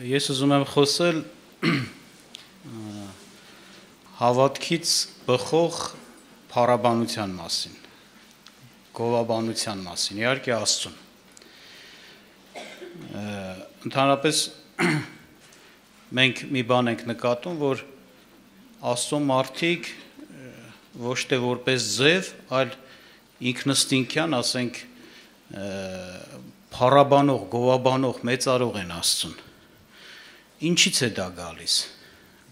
Ես ուզում եմ խոսել հավատքից բխող փառաբանության մասին, գովաբանության մասին, իհարկե Աստծուն։ Ընդհանրապես մենք մի բան ենք նկատում, որ Աստծո մարդիկ ոչ թե որպես ձև, այլ ինքնըստինքյան, ասենք, փառաբանող, գովաբանող, մեծարող են Աստծուն։ Ինչից է դա գալիս։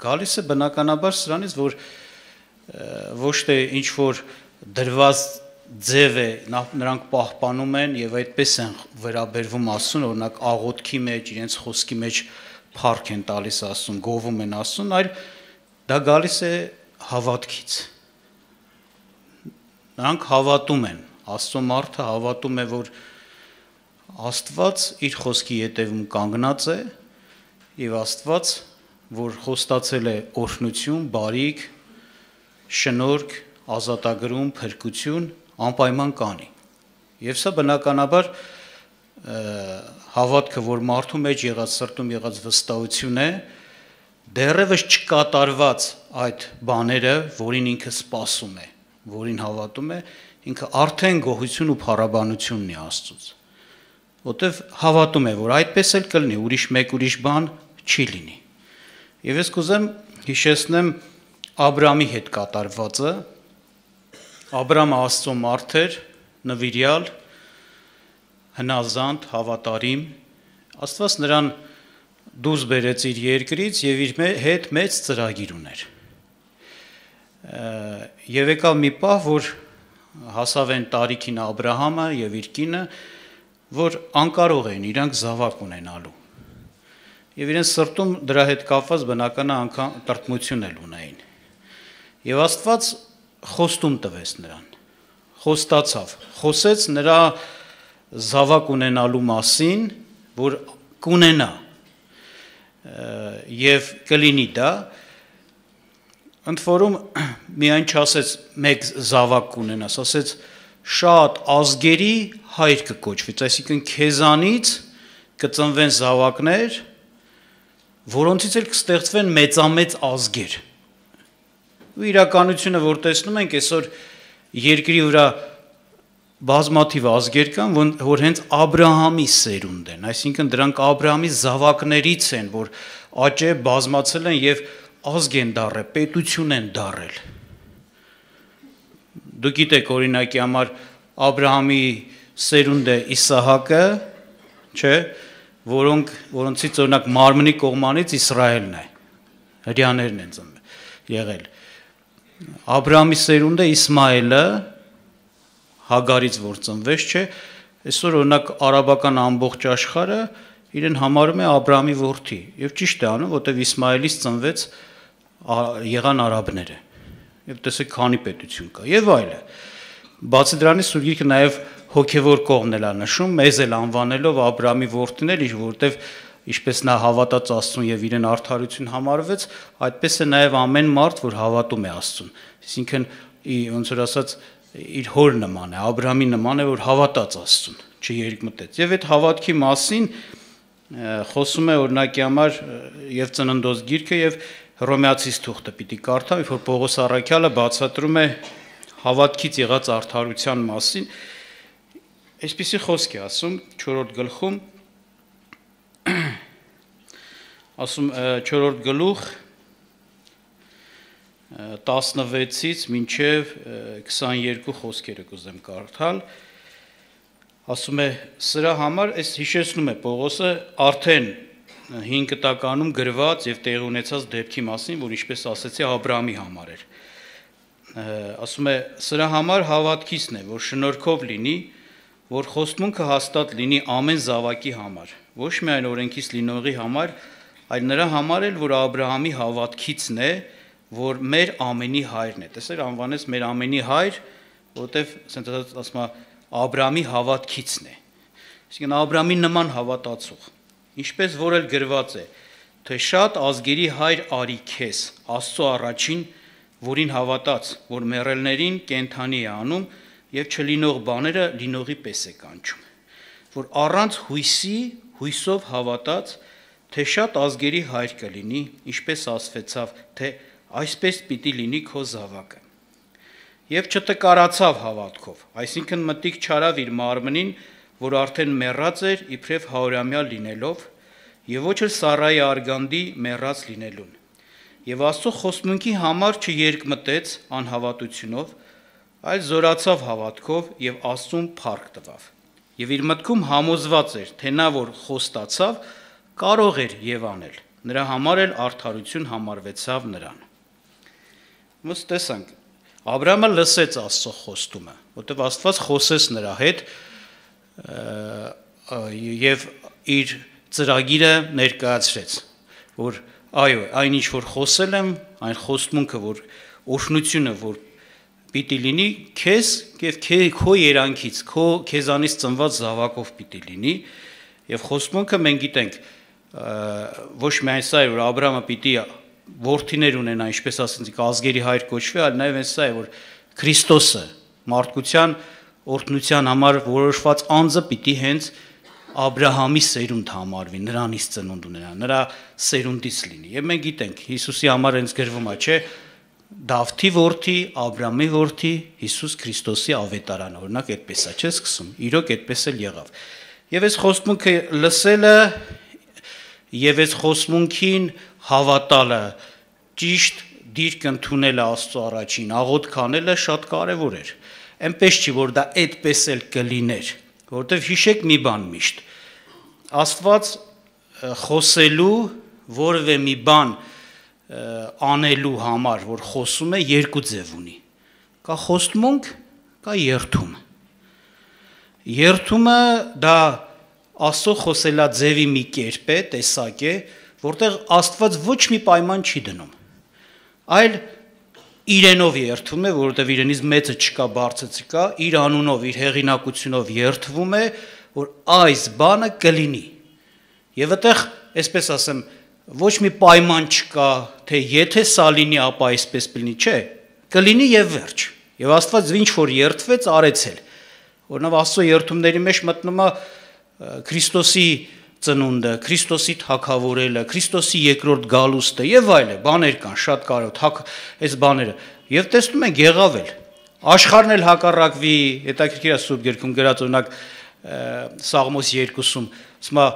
Գալիս է բնականաբար սրանից, որ ոչ թե ինչ որ դրված ձև է, նրանք պահպանում են եւ այդպես են վերաբերվում Աստծուն, օրինակ աղոթքի մեջ, իրենց խոսքի մեջ փառք են տալիս Աստծուն, գովում են Աստծուն, այլ դա գալիս է հավատքից։ Նրանք հավատում են, Աստծո մարդը հավատում է, որ Աստված իր խոսքի ետևում կանգնած է եւ Աստված, որ խոստացել է օրհնություն, բարիք, շնորհք, ազատագրում, փրկություն, անպայման կանի։ Եվ սա բնականաբար հավատքը, որ մարդու մեջ եղած սրտում եղած վստահություն է, դեռևս չկատարված այդ բաները, որին ինքը սպասում է, որին հավատում է, ինքը արդեն գոհություն ու փառաբանությունն է Աստծուց։ Որտեվ հավատում է, որ այդպես էլ կլինի, ուրիշ բան չի լինի։ Եվ ես կուզեմ հիշեցնեմ Աբրամի հետ կատարվածը։ Աբրամը Աստծո մարդ էր, նվիրյալ, հնազանդ, հավատարիմ։ Աստված նրան դուրս բերեց իր երկրից եւ իր հետ մեծ ծրագիր ուներ։ Եվ եկավ մի պահ, որ հասավ են տարիքին Աբրահամը եւ իր կինը, որ անկարող էին իրանք զավակ ունենալու։ Եվ իրենց սրտում դրա հետ կապված բնական անգամ տրտմություն էլ ունեին։ Եվ Աստված խոստում տվեց նրան, խոստացավ, խոսեց նրա զավակ ունենալու մասին, որ կունենա եւ կլինի դա, ընդ որում միայն չասեց մեկ զավակ կունենաս, ասեց շատ ազգերի հայր կկոչվի, այսինքն քեզանից կծնվեն զավակներ, որոնցից էլ կստեղծվեն մեծամեծ ազգեր։ Ու իրականությունը, որ տեսնում ենք, այսօր երկրի վրա բազմաթիվ ազգեր կան, որ հենց Աբրահամի սերունդ են, այսինքն դրանք Աբրահամի զավակներից են, որ աճե բազմացել են եւ ազգ են դառել, պետություն են դառել։ Դուք գիտեք, օրինակի համար Աբրահամի սերունդը Իսահակը, չէ, որոնցից օրինակ մարմնի կողմանից Իսրայելն է, հրյաներն են եղել։ Աբրահամի սերունդը Իսմայելը, Հագարից որ ծնվեց, չէ, այսօր օրինակ արաբական ամբողջ աշխարհը իրեն համարում է Աբրահամի որդի, եւ ճիշտ է անում, որտեվ Իսմայելից ծնվեց եղան արաբները։ Եվ տեսեք քանի պետություն կա եւ այլը։ Բացի դրանից Սուրբ Գիրքը նաեւ հոգևոր կողմն էլ նշում, մեզ էլ անվանելով Աբրահամի որդիներ, որտեվ ինչպես նա հավատաց Աստծուն եւ իրեն արդարություն համարվեց, այդպես է նաեւ ամեն մարդ, որ հավատում է Աստծուն։ Այսինքն ոնց որ ասած իր հոր նման է, Աբրահամի նման է, որ հավատաց Աստծուն, չերկմտեց։ Եվ այդ հավատքի մասին խոսում է օրինակի համար եւ Ծննդոց գիրքը եւ Հռոմեացիս թուղթը պիտի կարդամ, որ Պողոս առաքյալը բացատրում է հավատքից եղած արդարության մասին։ Այսպիսի խոսք է ասում 4-րդ գլխում, ասում 4-րդ գլուխ 16-ից մինչև 22 խոսքերը կուզեմ կարդալ, ասում է սրա համար, այս հիշեցնում է Պողոսը արդեն 5 տականում գրված եւ տեղի ունեցած դեպքի մասին, որ ինչպես ասեցի Աբրահամի համար էր։ Ասում է սրա համար հավատքիցն է, որ շնորհքով լինի, որ խոստմունքը հաստատ լինի ամեն զավակի համար, ոչ միայն օրենքից լինողի համար, այլ նրա համար էլ, որ Աբրահամի հավատքիցն է, որ մեր ամենի հայրն է։ Տեսեք, անվանեց մեր ամենի հայր, որտեվ ասենք ասում է Աբրահամի հավատքիցն է։ Այսինքն Աբրահամի նման հավատացող, ինչպես որ էլ գրված է, թե շատ ազգերի հայր արի քեզ, Աստծո առաջին, որին հավատաց, որ մեռելներին կենթանի է անում եւ չլինող բաները լինողի պես է կանչում, որ առանց հույսի, հույսով հավատաց, թե շատ ազգերի հայր կլինի, ինչպես ասվեցավ, թե այսպես պիտի լինի քո զավակը։ Եվ չտկարացավ հավատքով, այսինքն մտիկ չարավ իր մարմնին, որ արդեն մեռած էր իբրև հարյուրամյա լինելով, եւ ոչ էլ Սարայի արգանդի մեռած լինելուն։ Եվ Աստծո խոստմունքի համար չերկմտեց անհավատությունով, այլ զորացավ հավատքով եւ Աստծուն փառք տվավ։ Եվ իր մտքում համոզված էր, թե նա որ խոստացավ, կարող էր եւ անել։ Նրա համար էլ արդարություն համարվեցավ նրան։ Ոնց տեսանք, Աբրահամը լսեց Աստծո խոստումը, որտեղ Աստված խոսեց նրա հետ եւ իր ծրագիրը ներկայացրեց, որ այո, այն ինչ որ խոսել եմ, այն խոստմունքը, որ օրհնությունը, որ պիտի լինի, քեզ եւ քո երանքից, քեզանից ծնված զավակով պիտի լինի, եւ խոստմունքը մենք գիտենք, ոչ միայն սա է, որ Աբրահամը պիտի որդիներ ունենա, ինչպես ասենք, ազգերի հայր կոչվի, այլ նաեւ այն սա է, որ Քրիստոսը մարդկության օրհնության համար որոշված անձը պիտի հենց Աբրահամի սերունդ համարվի, նրանից ծնունդ ունենա, նրա սերունդից լինի։ Եվ մենք գիտենք, Հիսուսի համար հենց գրվում է, չէ, Դավթի որդի, Աբրահամի որդի, Հիսուս Քրիստոսի ավետարանը, օրինակ այդպես է, չէ՞ սկսում։ Իրոք այդպես էլ եղավ։ Եվ այս խոստմունքը լսելը եւ այս խոստմունքին հավատալը, ճիշտ դիրք ընդունելը Աստծո առաջին, աղոթք անելը շատ կարեւոր էր։ Այնպես չի, որ դա այդպես էլ կլիներ, որովհետեւ հիշեք մի բան միշտ, Աստված խոսելու որևէ մի բան անելու համար, որ խոսում է, երկու ձև ունի։ Կա խոստմունք, կա երդում։ Երդումը դա Աստծո խոսելաձևի մի կերպ է, տեսակ է, որտեղ Աստված ոչ մի պայման չի դնում, այլ իրենով երդվում է, որովհետև իրենից մեծը չկա, բարձը չկա, իր անունով, իր հեղինակությունով երդվում է, որ այս բանը կլինի։ Եվ այդտեղ, այսպես ասեմ, ոչ մի պայման չկա, թե եթե սա լինի, ապա այսպես կլինի, չէ, կլինի եւ վերջ։ Եվ Աստված ինչ որ երդվեց, արեց էլ։ Օրինակ Աստծո երդումների մեջ մտնում է Քրիստոսի ծնունդը, Քրիստոսի թագավորելը, Քրիստոսի երկրորդ գալուստը եւ այլն, բաներ կան, շատ կարեւոր, այս բաները։ Եվ տեսնում ենք եղավ էլ։ Աշխարհն էլ հակառակվի, հետաքրքիր է Սուրբ Գրքում գրած օրինակ Սաղմոս 2-ում, ասում է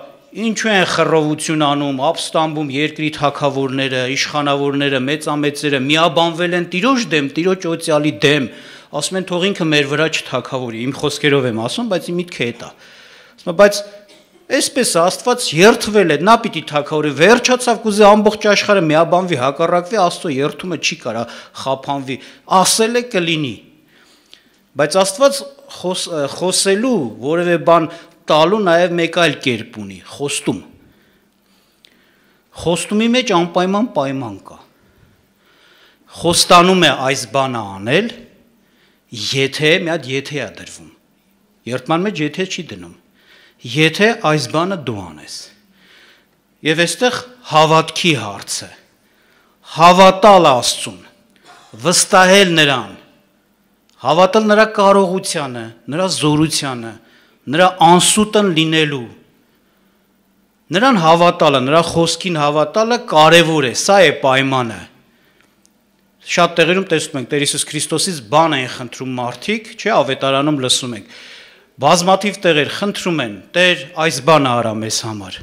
ինչու են խռովություն անում, ապստամբում երկրի թագավորները, իշխանավորները, մեծամեծերը միաբանվել են Տիրոջ դեմ, Տիրոջ օծյալի դեմ, ասում են թող ինքը մեր վրա չթագավորի, իմ խոսքերով եմ ասում, բայց իմ միտքը էդ է։ Ասում է, բայց այսպես Աստված երդվել է, նա պիտի թագավորի, վերջացավ կուզի ամբողջ աշխարհը միաբանվի, հակառակվի, Աստծո երդումը չի կարա խափանվի, ասել է կլինի։ Բայց Աստված խոսելու որևէ բան տալու նաև մեկ այլ կերպ ունի, խոստում։ Խոստումի մեջ անպայման պայման կա։ Խոստանում է այս բանը անել, եթե, մի հատ եթե է դրվում։ Երդման մեջ եթե չի դնում։ Եթե այս բանը դու անես։ Եվ այստեղ հավատքի հարցը։ Հավատալ Աստծուն, վստահել նրան, հավատալ նրա կարողությանը, նրա զորությանը, նրա անսուտն լինելու, նրան հավատալը, նրա խոսքին հավատալը կարևոր է, սա է պայմանը։ Շատ տեղերում տեսնում ենք, Տեր Հիսուս Քրիստոսից բան են խնդրում մարդիկ, չէ, ավետարանում լսում ենք, բազմաթիվ տեղեր խնդրում են, Տեր այս բանը արա մեզ համար։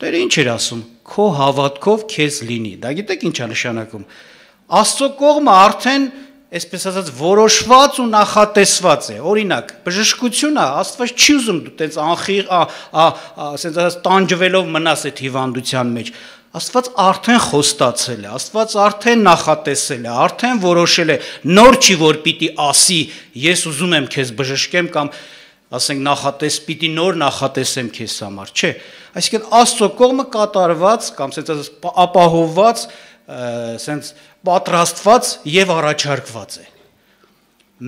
Տերը ինչ էր ասում, քո հավատքով քեզ լինի, դա գիտեք ինչ է նշանակում, Աստծո կողմը արդեն այսպես ասած որոշված ու նախատեսված է, օրինակ, բժշկությունը Աստված չի ուզում դու տենց անխիղ, ասենց ասած տանջվելով մնաս այդ հիվանդության մեջ, Աստված արդեն խոստացել է, Աստված արդեն նախատեսել է, արդեն որոշել է, նոր չի որ պիտի ասի, ես ուզում եմ քեզ բժշկեմ կամ ասենք պիտի նոր նախատեսեմ քեզ համար, չէ, այսինքն Աստծո կողմը կատարված կամ ասենց ասած ապահովված, ասենց պատրաստված եւ առաջարկված է։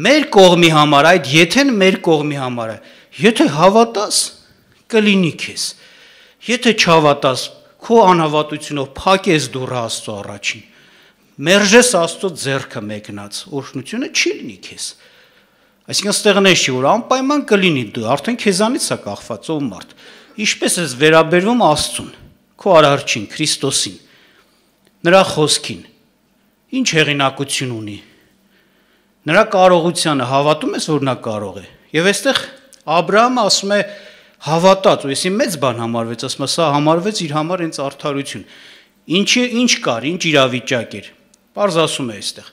Մեր կողմի համար այդ եթեն մեր կողմի համար է։ Եթե հավատաս, կլինի քեզ։ Եթե չհավատաս, քո անհավատությունով փակես դուռը Աստծո առաջին։ Մերժես Աստծո ձեռքը մեկնած, օրհնությունը չի լինի քեզ։ Այսինքն ստեղնես չի, որ անպայման կլինի դու, արդեն քեզանից է կախված ով մարդ։ Ինչպես ես վերաբերվում Աստծուն։ քո արարչին, Քրիստոսին, նրա խոսքին, ինչ հեղինակություն ունի, նրա կարողությանը հավատում ես, որ նա կարող է։ Եվ այստեղ Աբրահամը ասում է հավատաց, ու եսի մեծ բան համարվեց, ասում է սա համարվեց իր համար հենց արդարություն։ Ինչ կար, ինչ իրավիճակ էր։ Պարզ ասում է այստեղ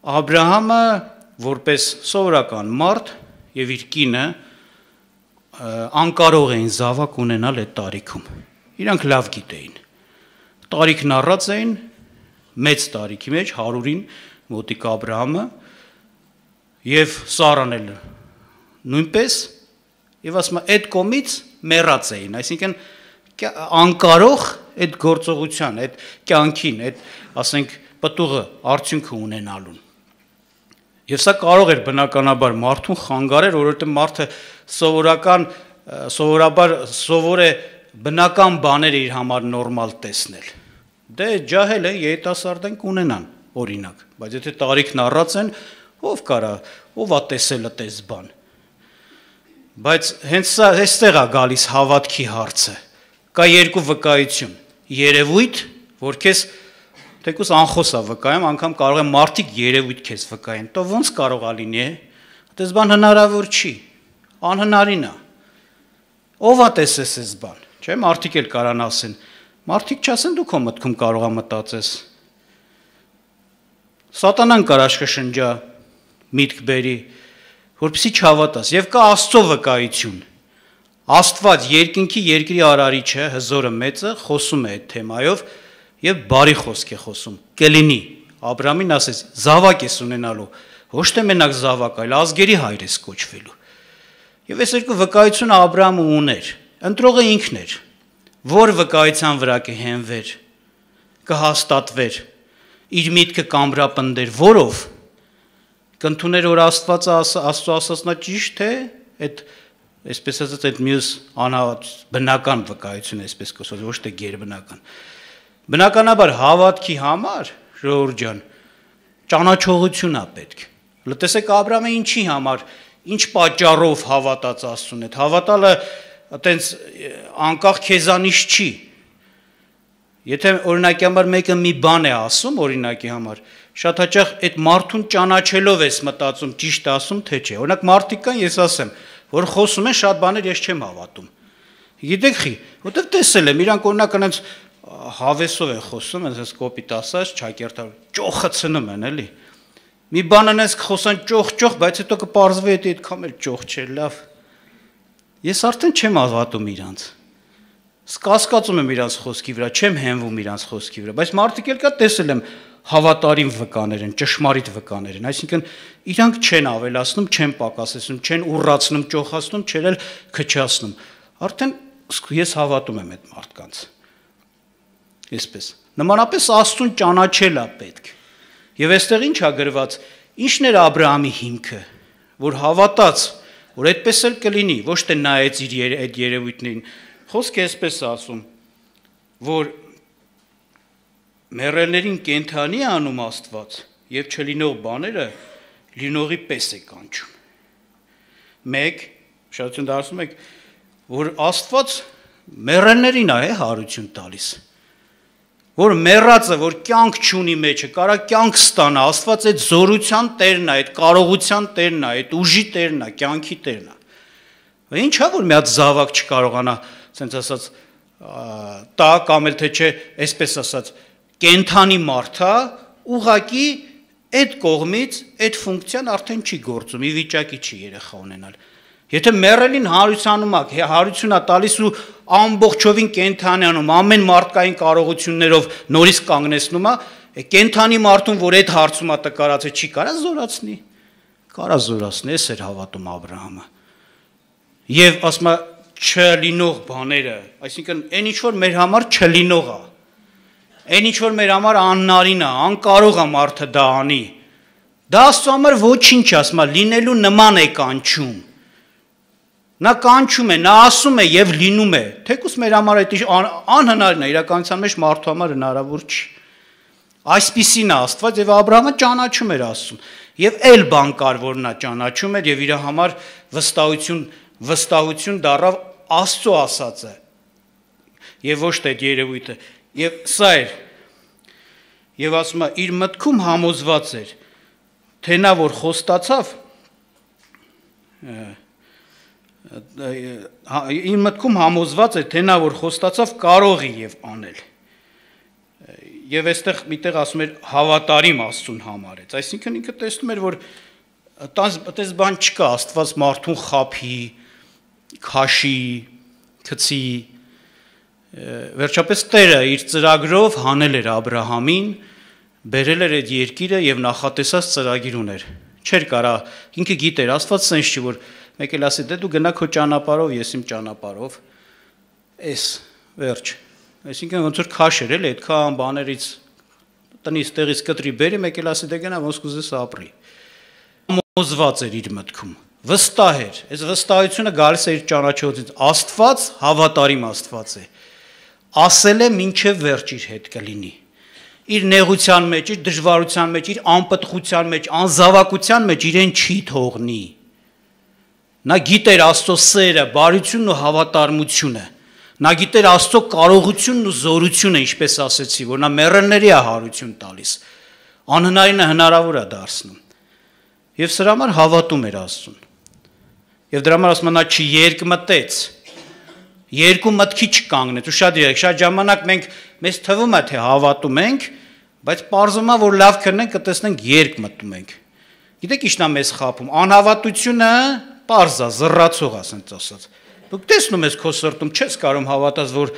Աբրահամը որպես սովորական մարդ եւ իր կինը անկարող էին զավակ ունենալ այդ տարիքում։ Իրանք լավ գիտեին։ Տարիքն առած էին մեծ տարիքի մեջ 100-ին մոտիկ Աբրահամը եւ Սարան էլ նույնպես եւ ասում է այդ կողմից մեռած էին, այսինքն անկարող այդ գործողության, այդ կյանքին, այդ ասենք պտուղը արդյունքը ունենալուն։ Եվ սա կարող էր բնականաբար մարդուն խանգարել, որովհետեւ մարդը սովորաբար սովոր է բնական բաներ իր համար նորմալ տեսնել։ Դե ջահել է երիտասարդ են կունենան, օրինակ, բայց եթե տարիքն առած են, ով կարա, ով է տեսել այդպես բան։ Բայց հենց սա այստեղ է գալիս հավատքի հարցը։ Կա երկու վկայություն, երևույթ, որ քեզ թեկուզ անխոս է վկայում, անգամ կարող է մարդիկ երևույթ քեզ վկայեն, то ոնց կարող է լինի, այդպես բան հնարավոր չի, անհնարին է։ Ով է տեսես այս բան, չէ՞, մարդիկ էլ կարան ասեն, մարդիկ չասեն դու քո մտքում կարող է մտածես։ Սատանան կար աշխշնջա, միտք բերի, որպեսզի չհավատաս, եւ կա Աստծո վկայություն։ Աստված երկինքի երկրի արարիչը, հզորը մեծը, խոսում է այդ թեմայով եւ բարի խոսք է խոսում։ Կլինի, Աբրահամին ասես, զավակ ես ունենալու, ոչ թե մենակ զավակ, այլ ազգերի հայր ես կոչվելու։ Եվ այս երկու վկայությունը Աբրահամը ուներ, ընտրողը ինքն էր, որ վկայության վրա կհենվեր, կհաստատվեր, իր միտքը կամրապնդեր, որով կընդուներ, որ Աստծո ասածնա ճիշտ է, այդ այսպես ասած այդ մյուս բնական վկայությունը, այսպես կոչված, ոչ թե գերբնական։ Բնականաբար հավատքի համար, ժողովուրդ ջան, ճանաչողություն է պետք։ Լսեք Աբրահամը ինչի համար, ինչ պատճառով հավատաց Աստծուն հետ։ Հավատալը այտենց անկախ քեզանից չի։ Եթե օրինակի համար մեկը մի բան է ասում, օրինակի համար, շատ հաճախ այդ մարդուն ճանաչելով ես մտածում, ճիշտ ասում, թե չէ։ Օրինակ մարդիկ կան, ես ասեմ, որ խոսում են շատ բաներ ես չեմ հավատում։ Գիտեք խի, որտեվ տեսել եմ, իրանք օրինակ այնց հավեսով են խոսում, այնպես կոպիտ ասած, ճակերտար, ճոխացնում են, էլի։ Մի բան անես խոսան ճոխ, բայց հետո կպարզվի դա այդքան էլ ճոխ չէ, լավ։ Ես արդեն չեմ հավատում իրանց։ Կասկածում եմ իրանց խոսքի վրա, չեմ հենվում իրանց խոսքի վրա, բայց մարդիկ էլ կա տեսել եմ հավատարիմ վկաներ են, ճշմարիտ վկաներ են, այսինքն իրանք չեն ավելացնում, չեն պակասեցնում, չեն ուռացնում, ճոխացնում, չեն էլ քչացնում։ Արդեն ես հավատում եմ այդ մարդկանց։ Այսպես։ Նմանապես Աստծուն ճանաչել է պետք։ Եվ այստեղ ինչ է գրված, ինչն էր Աբրահամի հիմքը, որ հավատաց, որ այդպես էլ կլինի, ոչ թե նայեց իր այդ երևույթներին։ Խոսքը այսպես ասում, որ մեռելներին կենթանի է անում Աստված եւ չլինող բաները լինողի պես է կանչում։ Մեկ, շատություն դարձնում եք, որ Աստված մեռելներին է հարություն տալիս։ Որ մեռածը, որ կյանք չունի մեջը, կարա կյանք ստանա, Աստված այդ զորության տերն է, այդ կարողության տերն է, այդ ուժի տերն է, կյանքի տերն է։ Ինչա որ մի հատ զավակ չկարողանա, ասենց ասած, տա կամ էլ թե չէ, այսպես ասած, կենթանի մարդա, ուղակի այդ կողմից այդ ֆունկցիան արդեն չի գործում, ի վիճակի չի երեխա ունենալ։ Եթե մեռելին հարությունանում ակ, հարություն է տալիս ու ամբողջովին կենթանի անում, ամեն մարդկային կարողություններով նորից կանգնեցնում է, կենթանի մարդուն, որ այդ հարցում է տկարացել, չի կարա զորացնի, կարա զորացնի, էս էր հավատում Աբրահամը։ Եվ ասում է չլինող բաները, այսինքն այն ինչ որ մեր համար չլինող է, այն ինչ որ մեր համար աննարին է, անկարող է մարդը դա անի, դա Աստծո համար ոչինչ է, ասում է լինելու նման է կանչում։ Նա կանչում է, նա ասում է եւ լինում է, թեկուզ մեր համար այդ անհնարին է, իրականության մեջ մարդու համար հնարավոր չի։ Այսպիսին է Աստված եւ Աբրահամը ճանաչում էր Աստծուն։ Եվ այլ բան կար, որ նա ճանաչում էր եւ իր համար վստահություն դառավ Աստծո ասածը։ եւ ոչ թե այդ երևույթը։ Եվ սա էր։ Եվ ասում է իր մտքում համոզված էր, թե նա որ խոստացավ իր մտքում համոզված էր, թե նա որ խոստացավ կարող է եւ անել։ Եվ այստեղ միտեղ ասում էր հավատարիմ Աստծուն համարեց։ Այսինքն ինքը տեսնում էր, որ այդպես բան չկա, Աստված մարդուն խափի, քաշի, գցի։ Վերջապես Տերը իր ծրագրով հանել էր Աբ รา համին, բերել էր այդ երկիրը եւ նախատեսած ծրագիր ուներ։ Չէր կարա, ինքը գիտեր, Աստված sense չի, որ մեկ էլ ասի, դե դու գնա քո ճանապարհով, ես իմ ճանապարհով։ Էս վերջ։ Այսինքն ոնց որ քաշեր էլ այդքան բաներից տնից տեղից կտրի բերի, մեկ էլ ասի, դե գնա ոնց կուզես ապրի։ Մոզված էր իր մտքում, վստահ էր։ Այս վստահությունը գալիս է իր ճանաչողից։ Աստված հավատարիմ Աստված է։ Ասել է մինչև վերջ իր հետ կլինի։ Իր նեղության մեջ, իր դժվարության մեջ, իր անպտղության մեջ, անզավակության մեջ իրեն չի թողնի։ Նա գիտեր Աստծո սերը, բարությունն ու հավատարմությունը։ Նա գիտեր Աստծո կարողությունն ու զորությունը, ինչպես ասեցի, որ նա մեռելների է հարություն տալիս։ Անհնարինը հնարավոր է դարձնում։ Եվ սրա համար հավատում էր Աստծուն։ Եվ դրա համար ասում նա չերկմտեց։ Երկու մտքի չկանգնեց։ Ուշադրեք, շատ ժամանակ մենք մեզ թվում է թե հավատում ենք, բայց պարզվում է, որ լավ քննենք, կտեսնենք երկմտում ենք։ Գիտեք ինչն է մեզ խափում։ Անհավատությունը պարզ է, զռացող է, ասենց ասած։ Դուք տեսնում ես քո սրտում, չես կարող հավատալ, որ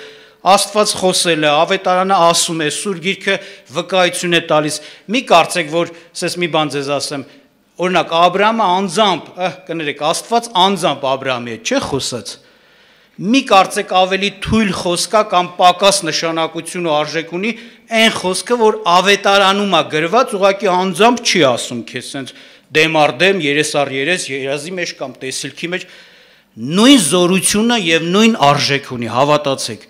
Աստված խոսել է, ավետարանը ասում է, Սուրբ Գիրքը վկայություն է տալիս։ Մի կարծեք, որ ասես մի բան ձեզ ասեմ, օրինակ Աբ รา համը անձամբ, կներեք, Աստված անձամբ Աբ รา համի հետ չէ խոսած։ Մի կարծեք ավելի թույլ խոսքա կամ պակաս նշանակություն ու արժեք ունի այն խոսքը, որ ավետարանում է գրված, ուղղակի անձամբ չի ասում քեզ, sense դեմ առ դեմ, երես առ երես, երազի մեջ կամ տեսիլքի մեջ նույն զորությունը եւ նույն արժեք ունի, հավատացեք։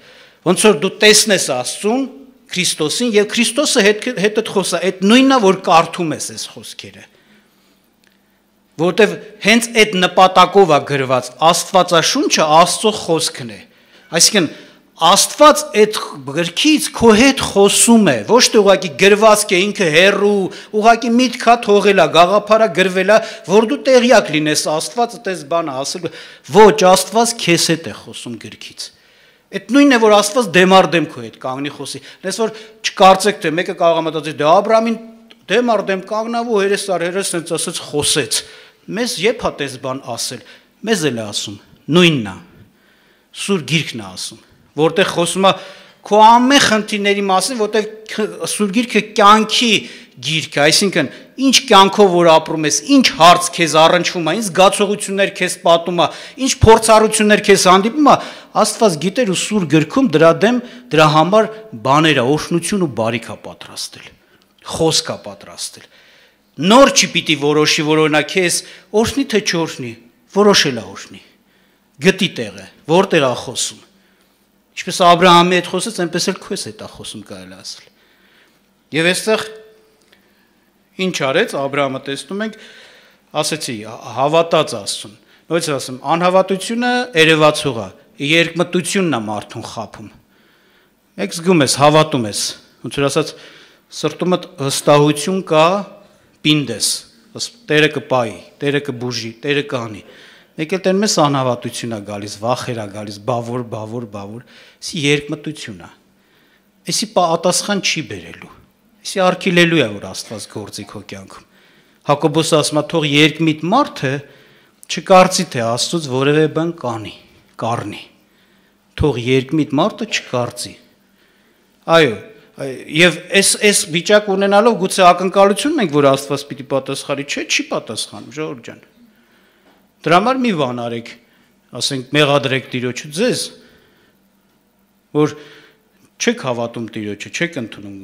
Ոնց որ դու տեսնես Աստծուն, Քրիստոսին եւ Քրիստոսը հետդ խոսա, այդ նույնն է, որ կարդում ես այս խոսքերը։ Որտեւ հենց այդ նպատակով է գրված, Աստվածաշունչը Աստծո խոսքն է։ Այսինքն Աստված այդ գրքից քո հետ խոսում է, ոչ թե ուղղակի գրվածք է ինքը հերրու, ուղղակի միտքա թողելա, գաղափարա գրվելա, որ դու տեղյակ լինես Աստված այդպես բանը ասել, ոչ, Աստված քեզ հետ է խոսում գրքից։ Այդ նույնն է, որ Աստված դեմ առ դեմ քո հետ կանգնի խոսի։ Դες որ չկարծեք թե մեկը կարող է մտածել, դե Աբ รา համին դեմ առ դեմ կանգնավ ու հերես առ հերես sense ասած խոսեց։ Մեզ երբ հա տես բան ասել, մեզ էլ է ասում, նույնն է, Սուրբ Գիրքն է ասում, որտեղ խոսում է քո ամեն խնդիրների մասին, որտեղ Սուրբ Գիրքը կյանքի գիրք է, այսինքն ինչ կյանքով որ ապրում ես, ինչ հարց քեզ առնչվում է, ինչ զգացողություններ քեզ պատում է, ինչ փորձառություններ քեզ հանդիպում է, Աստված գիտեր ու Սուրբ Գրքում դրա դեմ դրա համար բաներ է, օրհնություն ու բարիք է պատրաստել, խոսք է պատրաստել։ Նոր չի պիտի որոշի, որ օրինակ քեզ օրհնի թե չօրհնի, որոշել է օրհնի։ Գտի տեղը, որտեղ է խոսում։ Ինչպես Աբ รา համի հետ խոսեց, այնպես էլ քո հետ է խոսում կարելի ասել։ Եվ այստեղ ինչ արեց Աբ รา համը տեսնում ենք, ասեցի, հավատաց Աստծուն։ Նույնիսկ ասեմ, անհավատությունը երևացող է, երկմտությունն է մարդուն խափում։ Մեկ զգում ես, հավատում ես, ոնց որ ասած, սրտումդ վստահություն կա, պինդես, Տերը կպայի, Տերը կբուժի, Տերը կանի։ Մեկ էլ տենում ես անհավատություն է գալիս, վախեր է գալիս, բավոր, Սի երկմտություն է։ Այսի պատասխան չի բերելու։ Այսի արգելելու է, որ Աստված գործի քո կյանքում։ Հակոբոսը ասում է, թող երկմիտ մարդը չկարծի, թե Աստծուց որևէ բան կառնի։ Թող երկմիտ մարդը չկարծի։ Այո, եւ այս վիճակ ունենալով գուցե ակնկալություն ունենք, որ Աստված պիտի պատասխանի, չէ, չի պատասխանում, ժողովուրդ ջան։ Դրա համար մի բան արեք, ասենք մեղադրեք Տիրոջը ձեզ, որ չեք հավատում Տիրոջը, չեք ընդունում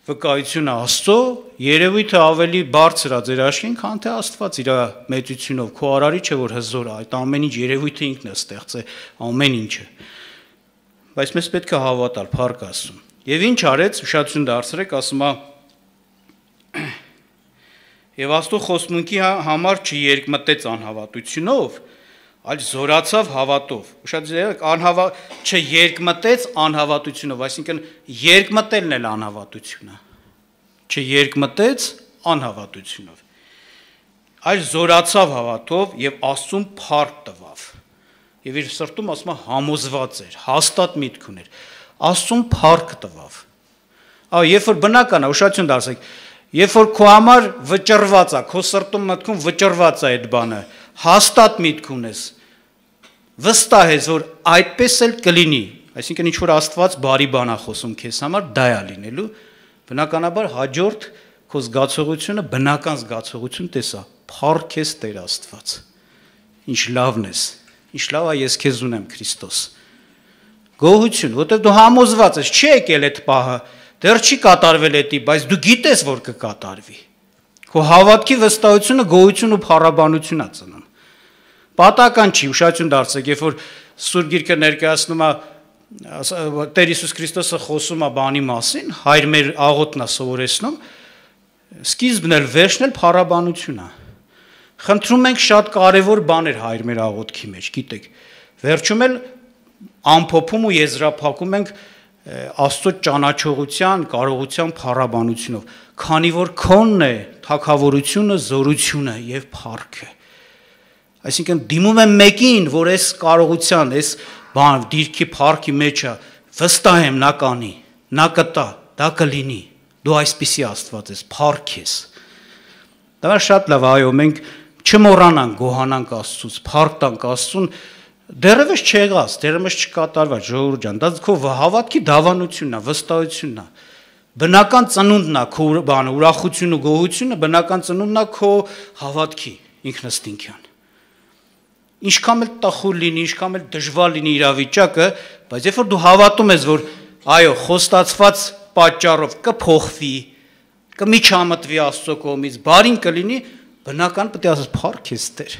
վկայությունը Աստծո, երևույթը ավելի բարձր է ձեր աշխին, քան թե Աստված իր մեծությունով, քո արարիչը, որ հզոր է, այդ ամեն ինչ երևույթը ինքն է ստեղծել, ամեն ինչը։ Բայց մեզ պետք է հավատալ, փառք Աստծուն։ Եվ ինչ արեց, ուշադրություն դարձրեք, ասում է Եվ Աստծո խոստմունքի համար չերկմտեց անհավատությունով, այլ զորացավ հավատով։ Ուշադրեք, չերկմտեց անհավատությունով, այսինքն երկմտելն էլ անհավատություն է։ Չերկմտեց անհավատությունով։ Այլ զորացավ հավատով եւ Աստծուն փառք տվավ։ Եվ իր սրտում ասում է համոզված էր, հաստատ միտք ուներ։ Աստծուն փառք տվավ։ Երբ որ բնական է, ուշադրություն դարձեք, երբ որ քո համար վճռված է, քո սրտում մտքում վճռված է այդ բանը, հաստատ միտք ունես, վստահ ես, որ այդպես էլ կլինի, այսինքն ինչ որ Աստված բարի բան է խոսում քեզ համար, դա է լինելու, բնականաբար հաջորդ քո զգացողությունը բնական զգացողություն տեսա, փառք ես Տեր Աստված։ Ինչ լավն ես, ինչ լավ է ես քեզ ունեմ Քրիստոս։ Գոհություն, որտեղ դու համոզված ես, չի եկել այդ պահը, դեռ չի կատարվել էդի, բայց դու գիտես, որ կկատարվի։ Քո հավատքի վստահությունը գոհություն ու փառաբանություն է ծնում։ Պատական չի, ուշադրություն դարձեք, երբ որ Սուրբ Գիրքը ներկայացնում է Տեր Հիսուս Քրիստոսը խոսում է բանի մասին, Հայր մեր աղոթն է սովորեցնում, սկիզբն էլ վերջն էլ փառաբանություն է։ Խնդրում ենք շատ կարևոր բաներ Հայր մեր աղոթքի մեջ, գիտեք։ Վերջում էլ ամփոփում ու եզրափակում ենք Աստծո ճանաչողության, կարողության փառաբանությունով, քանի որ քոնն է թագավորությունը, զորությունը եւ փառքը։ Այսինքն դիմում եմ մեկին, որ այս կարողության, այս բան դիրքի փառքի մեջը վստահ եմ նա կանի, նա կտա, դա կլինի։ Դու այսպիսի Աստված ես, փառք ես։ Դա շատ լավ, այո, մենք չմոռանանք գոհանանք Աստծուց, փառք տանք Աստծուն, դեռևս չեղած, դեռևս չկատարված, ժողովուրդ ջան, դա քո հավատքի դավանությունն է, վստահությունն է։ Բնական ծնունդն է քո բանը, ուրախությունը, գոհությունը, բնական ծնունդն է քո հավատքի ինքնըստինքյան։ Ինչքան էլ տխուր լինի, ինչքան էլ դժվար լինի իրավիճակը, բայց երբ որ դու հավատում ես, որ այո, խոստացված պատճառով կփոխվի, կմիջամտվի Աստծո կողմից, բարին կլինի, բնական պետք է ասես փառք ես Տեր։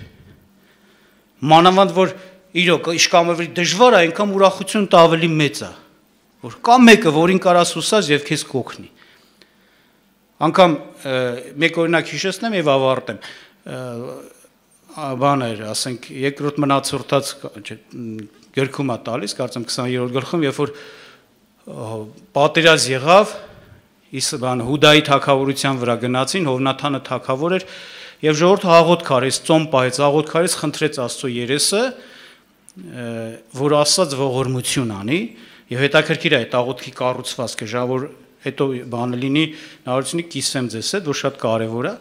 Մանավանդ որ իրոք իշկամովի դժվար է, այնքան ուրախությունն ավելի մեծ է, որ կա մեկը, որին կարաս հուսած եւ քեզ կօգնի։ Անկամ մեկ օրինակ հիշեցնեմ եւ ավարտեմ։ Բաներ, ասենք, երկրորդ մնացորդած գրքում է տալիս, կարծեմ 20-րդ գլխում, երբ որ պատերազմ եղավ, Հուդայի թագավորության վրա գնացին, Հովնաթանը թագավոր էր, եւ ժողովուրդը աղոթք արեց, ծոմ պահեց, աղոթք արեց, խնդրեց Աստծո երեսը, որ Աստված ողորմություն անի, եւ հետաքրքիր է այդ աղոթքի կառուցվածքը, ժա որ հետո բանը լինի, նարությունի կիսեմ ձեզ հետ, որ շատ կարեւոր է,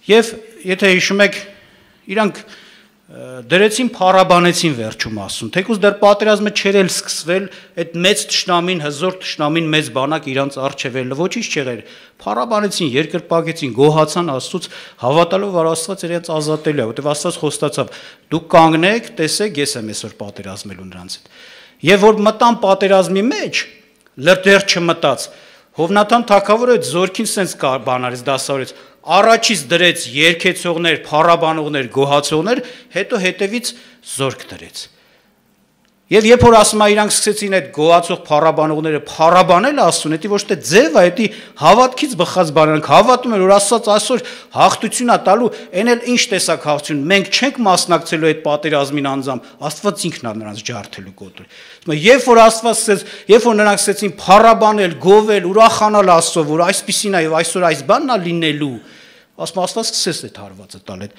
եւ եթե հիշում եք, իրանք դրեցին փառաբանեցին վերջում ասում, թեկուզ դեռ պատերազմը չէր էլ սկսվել, այդ մեծ թշնամին, հզոր թշնամին մեծ բանակ իրանց առջևել, ոչինչ չեղեր, փառաբանեցին, երկրպագեցին, գոհացան Աստծուց, հավատալով, որ Աստված իրենց ազատել է, որտեղ Աստված խոստացավ, դուք կանգնեք, տեսեք, ես եմ այսօր պատերազմելու նրանց հետ։ Եվ որ մտան պատերազմի մեջ, դեռ չմտած, Հովնաթան թագավորը զորքին սենց բանարից դասավորեց, առաջից դրեց երգեցողներ, փառաբանողներ, գոհացողներ, հետո հետևից զորք դրեց։ Եվ երբ որ ասում է իրանք սկսեցին այդ գոհացող փառաբանողները փառաբանել Աստծուն, դա ոչ թե ձև է, դա հավատքից բխած բան, հավատում են, որ Աստված այսօր հաղթություն է տալու, այն էլ ինչ տեսակ հաղթություն, մենք չենք մասնակցելու այդ պատերազմին անձամբ, Աստված ինքն է նրանց ջարդելու կոտրել։ Երբ որ Աստված սկսեց, երբ որ նրանք սկսեցին փառաբանել, գովել, ուրախանալ Աստծո, որ այսպիսին է եւ այսօր այս բանն է լինելու, Աստված սկսեց այդ հարվածը տալ այդ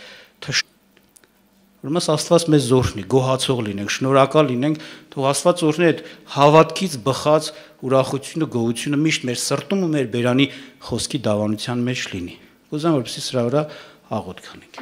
Ուրեմն Աստված մեզ զորհնի, գոհացող լինենք, շնորհակալ լինենք, թող Աստված օրհնի այդ հավատքից բխած ուրախությունը, գոհությունը միշտ մեր սրտում ու մեր բերանի խոսքի դավանության մեջ լինի։ Կուզեմ որպեսզի սրա վրա աղոթք անենք։